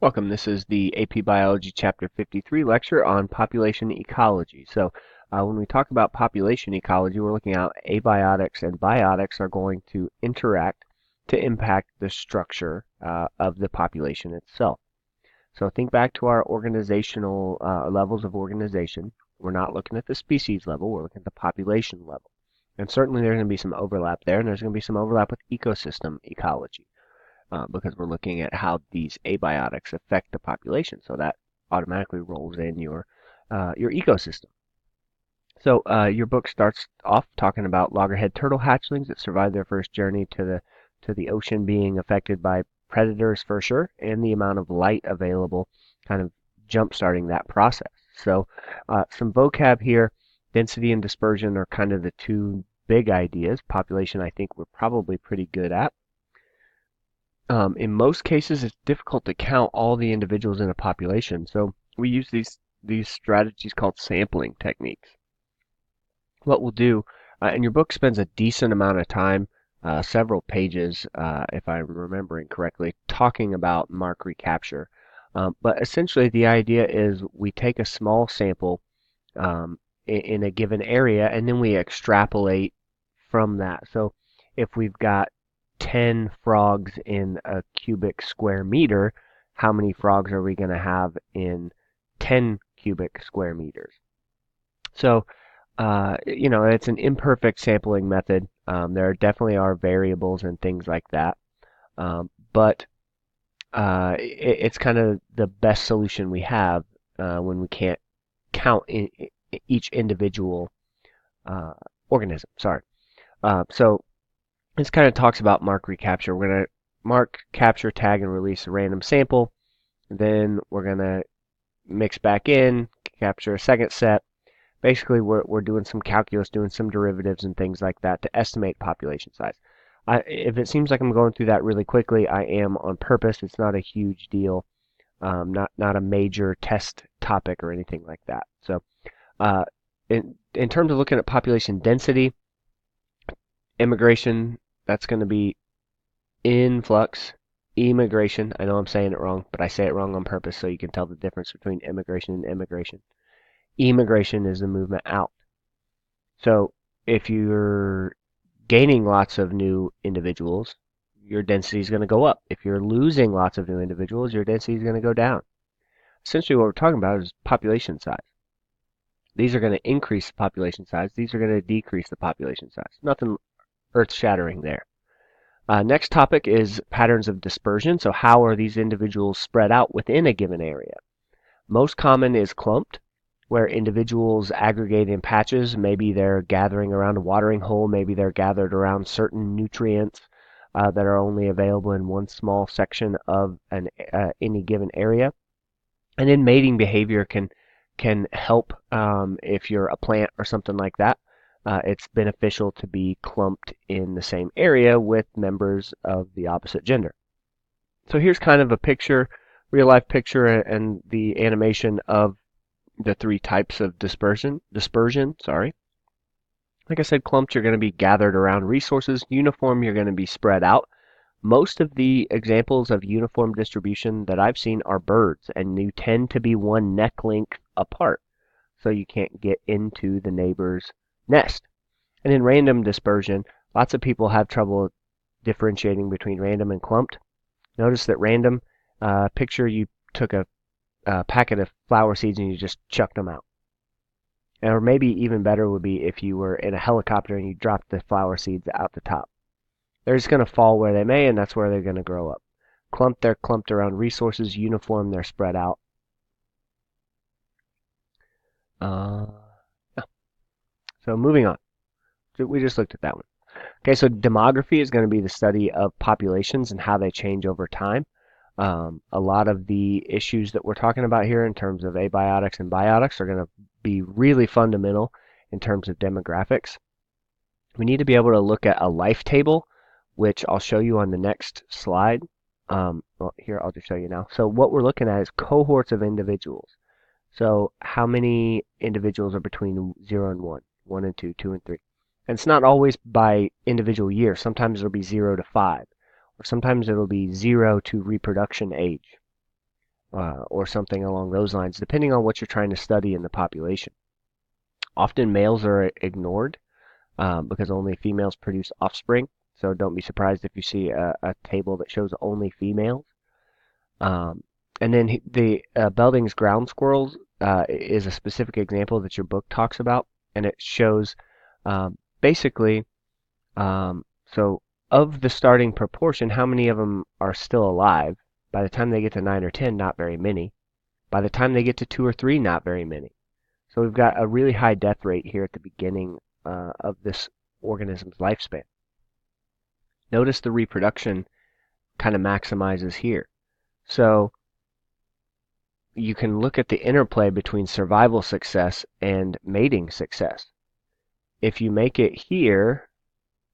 Welcome. This is the AP Biology Chapter 53 lecture on population ecology. When we talk about population ecology, we're looking at abiotics and biotics are going to interact to impact the structure of the population itself. So think back to our organizational levels of organization. We're not looking at the species level, we're looking at the population level. And certainly there's going to be some overlap there, and there's going to be some overlap with ecosystem ecology. Because we're looking at how these abiotics affect the population. So that automatically rolls in your ecosystem. So your book starts off talking about loggerhead turtle hatchlings that survive their first journey to the ocean being affected by predators for sure, and the amount of light available kind of jump-starting that process. So some vocab here. Density and dispersion are kind of the two big ideas. Population, I think we're probably pretty good at. In most cases, it's difficult to count all the individuals in a population, so we use these strategies called sampling techniques. What we'll do, and your book spends a decent amount of time, several pages, if I'm remembering correctly, talking about mark recapture. But essentially, the idea is we take a small sample in a given area, and then we extrapolate from that. So if we've got 10 frogs in a cubic square meter, how many frogs are we going to have in 10 cubic square meters? So, it's an imperfect sampling method. There definitely are variables and things like that. But it's kind of the best solution we have when we can't count each individual organism. Sorry. So this kind of talks about mark recapture. We're going to mark, capture, tag, and release a random sample. Then we're going to mix back in, capture a second set. Basically, we're doing some calculus, doing some derivatives and things like that to estimate population size. If it seems like I'm going through that really quickly, I am on purpose. It's not a huge deal, not a major test topic or anything like that. So, in terms of looking at population density, immigration, that's going to be influx. Immigration, I know I'm saying it wrong, but I say it wrong on purpose so you can tell the difference between immigration and immigration. Immigration is the movement out. So if you're gaining lots of new individuals, your density is going to go up. If you're losing lots of new individuals, your density is going to go down. Essentially what we're talking about is population size. These are going to increase the population size. These are going to decrease the population size. Nothing earth-shattering there. Next topic is patterns of dispersion. So how are these individuals spread out within a given area? Most common is clumped, where individuals aggregate in patches. Maybe they're gathering around a watering hole. Maybe they're gathered around certain nutrients that are only available in one small section of any given area. And then mating behavior can help if you're a plant or something like that. It's beneficial to be clumped in the same area with members of the opposite gender. So here's kind of a picture, real life picture, and the animation of the three types of dispersion. Like I said, clumped, you're going to be gathered around resources. Uniform, you're going to be spread out. Most of the examples of uniform distribution that I've seen are birds, and you tend to be one neck length apart, so you can't get into the neighbor's nest. And in random dispersion, lots of people have trouble differentiating between random and clumped. Notice that random, picture you took a packet of flower seeds and you just chucked them out. Or maybe even better would be if you were in a helicopter and you dropped the flower seeds out the top. They're just going to fall where they may, and that's where they're going to grow up. Clumped, they're clumped around resources. Uniform, they're spread out. So moving on. We just looked at that one. Okay, so demography is going to be the study of populations and how they change over time. A lot of the issues that we're talking about here in terms of abiotics and biotics are going to be really fundamental in terms of demographics. We need to be able to look at a life table, which I'll show you on the next slide. Here, I'll just show you now. So what we're looking at is cohorts of individuals. So how many individuals are between 0 and 1, 1 and 2, 2 and 3. And it's not always by individual year. Sometimes it'll be 0 to 5. Or sometimes it'll be 0 to reproduction age. or something along those lines, depending on what you're trying to study in the population. Often males are ignored because only females produce offspring. So don't be surprised if you see a table that shows only females. And then the Belding's ground squirrels is a specific example that your book talks about, and it shows basically, so of the starting proportion, how many of them are still alive? By the time they get to 9 or 10, not very many. By the time they get to 2 or 3, not very many. So we've got a really high death rate here at the beginning of this organism's lifespan. Notice the reproduction kind of maximizes here. So you can look at the interplay between survival success and mating success. If you make it here,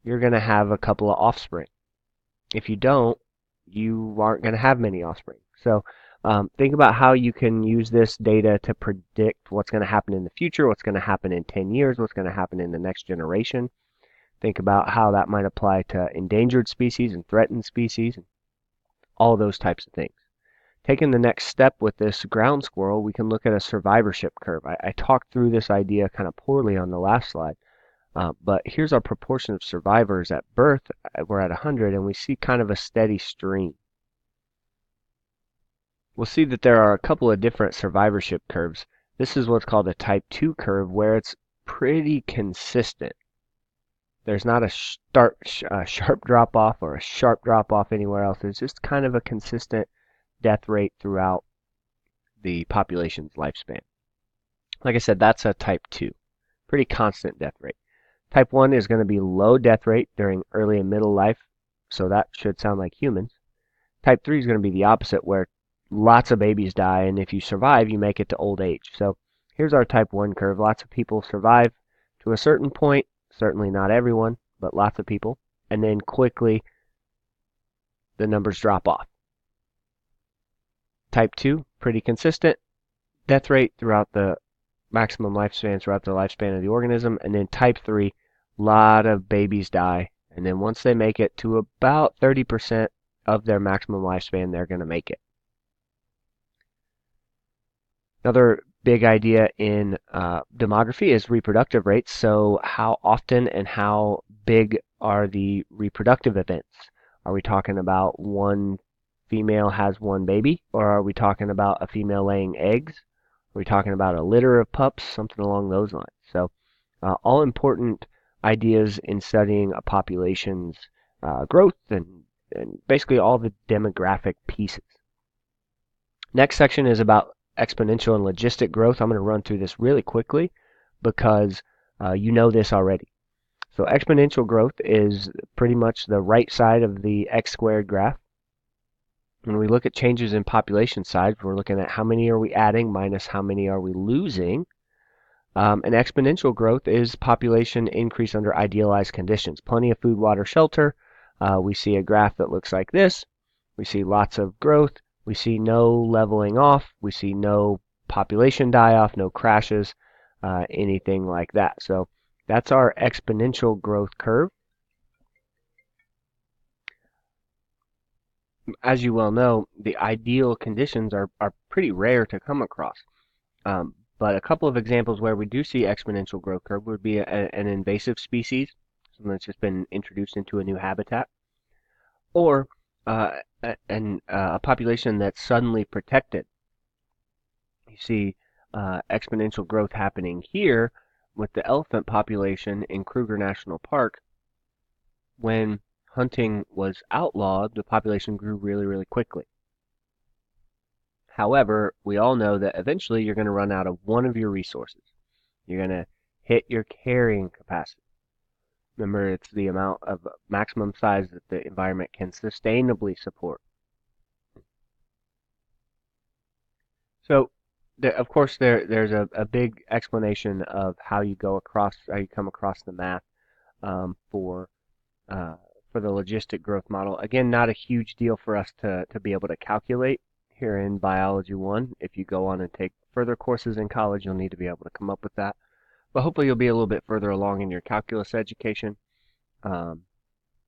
you're going to have a couple of offspring. If you don't, you aren't going to have many offspring. So think about how you can use this data to predict what's going to happen in the future, what's going to happen in 10 years, what's going to happen in the next generation. Think about how that might apply to endangered species and threatened species, and all those types of things. Taking the next step with this ground squirrel, we can look at a survivorship curve. I talked through this idea kind of poorly on the last slide, but here's our proportion of survivors at birth. We're at 100, and we see kind of a steady stream. We'll see that there are a couple of different survivorship curves. This is what's called a type 2 curve, where it's pretty consistent. There's not a sharp drop-off or a sharp drop-off anywhere else. There's just kind of a consistent death rate throughout the population's lifespan. Like I said, that's a type 2. Pretty constant death rate. Type 1 is going to be low death rate during early and middle life, so that should sound like humans. Type 3 is going to be the opposite, where lots of babies die, and if you survive, you make it to old age. So here's our type 1 curve. Lots of people survive to a certain point, certainly not everyone, but lots of people, and then quickly the numbers drop off. Type 2, pretty consistent death rate throughout the maximum lifespan, throughout the lifespan of the organism. And then type 3, a lot of babies die. And then once they make it to about 30% of their maximum lifespan, they're going to make it. Another big idea in demography is reproductive rates. So how often and how big are the reproductive events? Are we talking about one female has one baby, or are we talking about a female laying eggs? Are we talking about a litter of pups? Something along those lines. So all important ideas in studying a population's growth and basically all the demographic pieces. Next section is about exponential and logistic growth. I'm going to run through this really quickly because you know this already. So exponential growth is pretty much the right side of the x squared graph. When we look at changes in population size, we're looking at how many are we adding minus how many are we losing. And exponential growth is population increase under idealized conditions. Plenty of food, water, shelter. We see a graph that looks like this. We see lots of growth. We see no leveling off. We see no population die-off, no crashes, anything like that. So that's our exponential growth curve. As you well know, the ideal conditions are pretty rare to come across. But a couple of examples where we do see exponential growth curve would be an invasive species, something that's just been introduced into a new habitat, or a population that's suddenly protected. You see exponential growth happening here with the elephant population in Kruger National Park. When hunting was outlawed, the population grew really, really quickly. However, we all know that eventually you're going to run out of one of your resources. You're going to hit your carrying capacity. Remember, it's the amount of maximum size that the environment can sustainably support. So, of course, there's a big explanation of how you come across the math for the logistic growth model. Again, not a huge deal for us to be able to calculate here in Biology 1. If you go on and take further courses in college, you'll need to be able to come up with that. But hopefully you'll be a little bit further along in your calculus education,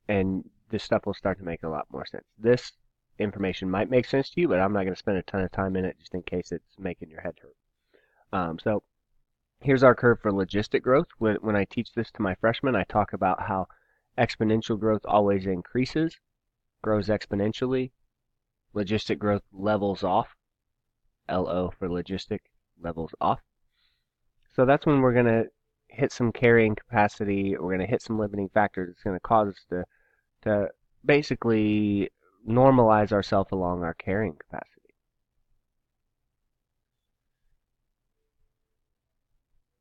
and this stuff will start to make a lot more sense. This information might make sense to you, but I'm not going to spend a ton of time in it just in case it's making your head hurt. So here's our curve for logistic growth. When I teach this to my freshmen, I talk about how exponential growth always increases, grows exponentially. Logistic growth levels off. LO for logistic, levels off. So that's when we're going to hit some carrying capacity. We're going to hit some limiting factors. It's going to cause us to basically normalize ourselves along our carrying capacity.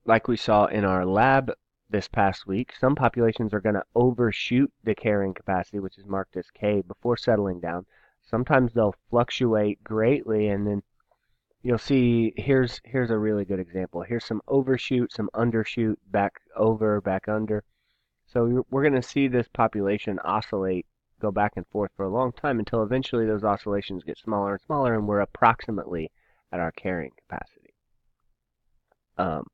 Like we saw in our lab this past week, some populations are going to overshoot the carrying capacity, which is marked as K, before settling down. Sometimes they'll fluctuate greatly, and then you'll see here's a really good example. Here's some overshoot, some undershoot, back over, back under. So we're going to see this population oscillate, go back and forth for a long time until eventually those oscillations get smaller and smaller, and we're approximately at our carrying capacity.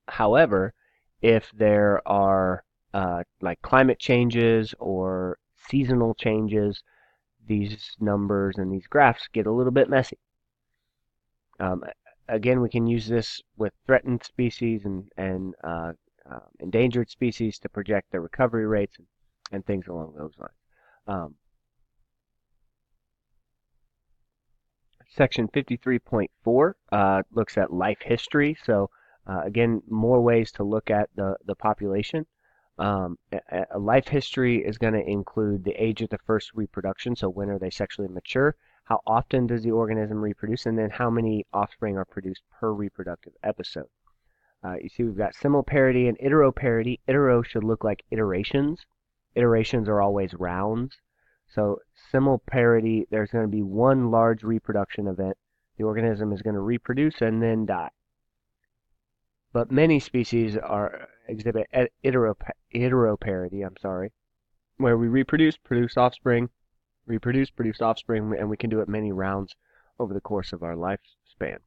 However, if there are like climate changes or seasonal changes, these numbers and these graphs get a little bit messy. Again, we can use this with threatened species and endangered species to project their recovery rates and things along those lines. Section 53.4 looks at life history. So again, more ways to look at the population. A life history is going to include the age of the first reproduction, so when are they sexually mature, how often does the organism reproduce, and then how many offspring are produced per reproductive episode. You see we've got similarity and iteroparity. Itero should look like iterations. Iterations are always rounds. So similarity, there's going to be one large reproduction event. The organism is going to reproduce and then die. But many species exhibit iteroparity, where we reproduce, produce offspring, reproduce, produce offspring, and we can do it many rounds over the course of our lifespan.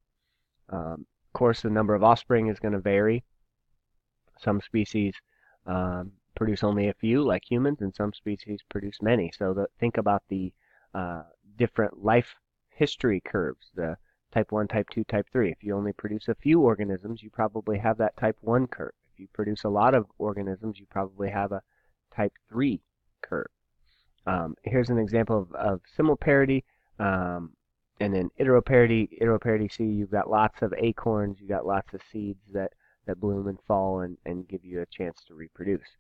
Of course, the number of offspring is going to vary. Some species produce only a few, like humans, and some species produce many. So think about the different life history curves, the type 1, type 2, type 3. If you only produce a few organisms, you probably have that type 1 curve. If you produce a lot of organisms, you probably have a type 3 curve. Here's an example of similarity, and then iteroparity. Iteroparity, see, you've got lots of acorns, you've got lots of seeds that bloom and fall and give you a chance to reproduce.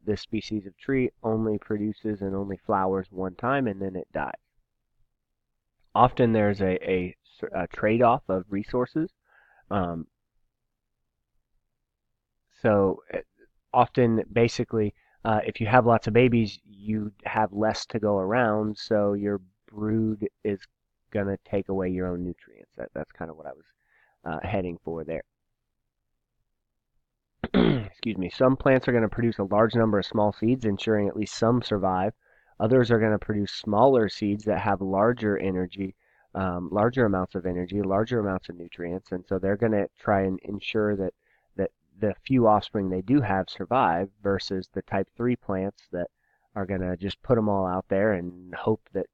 This species of tree only produces and only flowers one time, and then it dies. Often there's a trade-off of resources. So often, basically, if you have lots of babies, you have less to go around, so your brood is going to take away your own nutrients. That's kind of what I was heading for there. Excuse me. Some plants are going to produce a large number of small seeds, ensuring at least some survive. Others are going to produce smaller seeds that have larger energy, larger amounts of energy, larger amounts of nutrients, and so they're going to try and ensure that the few offspring they do have survive versus the type 3 plants that are going to just put them all out there and hope that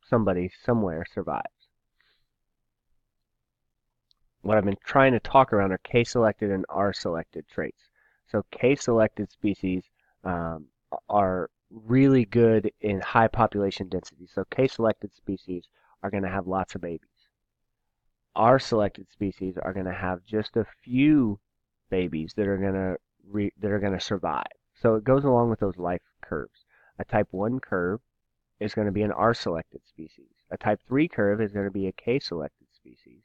somebody somewhere survives. What I've been trying to talk around are K-selected and R-selected traits. So K-selected species are really good in high population density. So K-selected species are going to have lots of babies. R-selected species are going to have just a few babies that are going to survive. So it goes along with those life curves. A type 1 curve is going to be an R-selected species. A type 3 curve is going to be a K-selected species.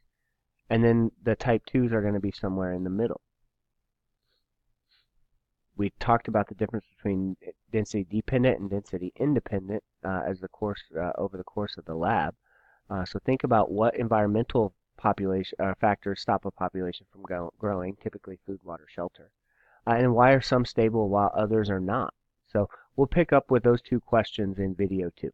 And then the type 2s are going to be somewhere in the middle. We talked about the difference between density dependent and density independent over the course of the lab. So think about what environmental factors stop a population from growing, typically food, water, shelter. And why are some stable while others are not? So we'll pick up with those two questions in video 2.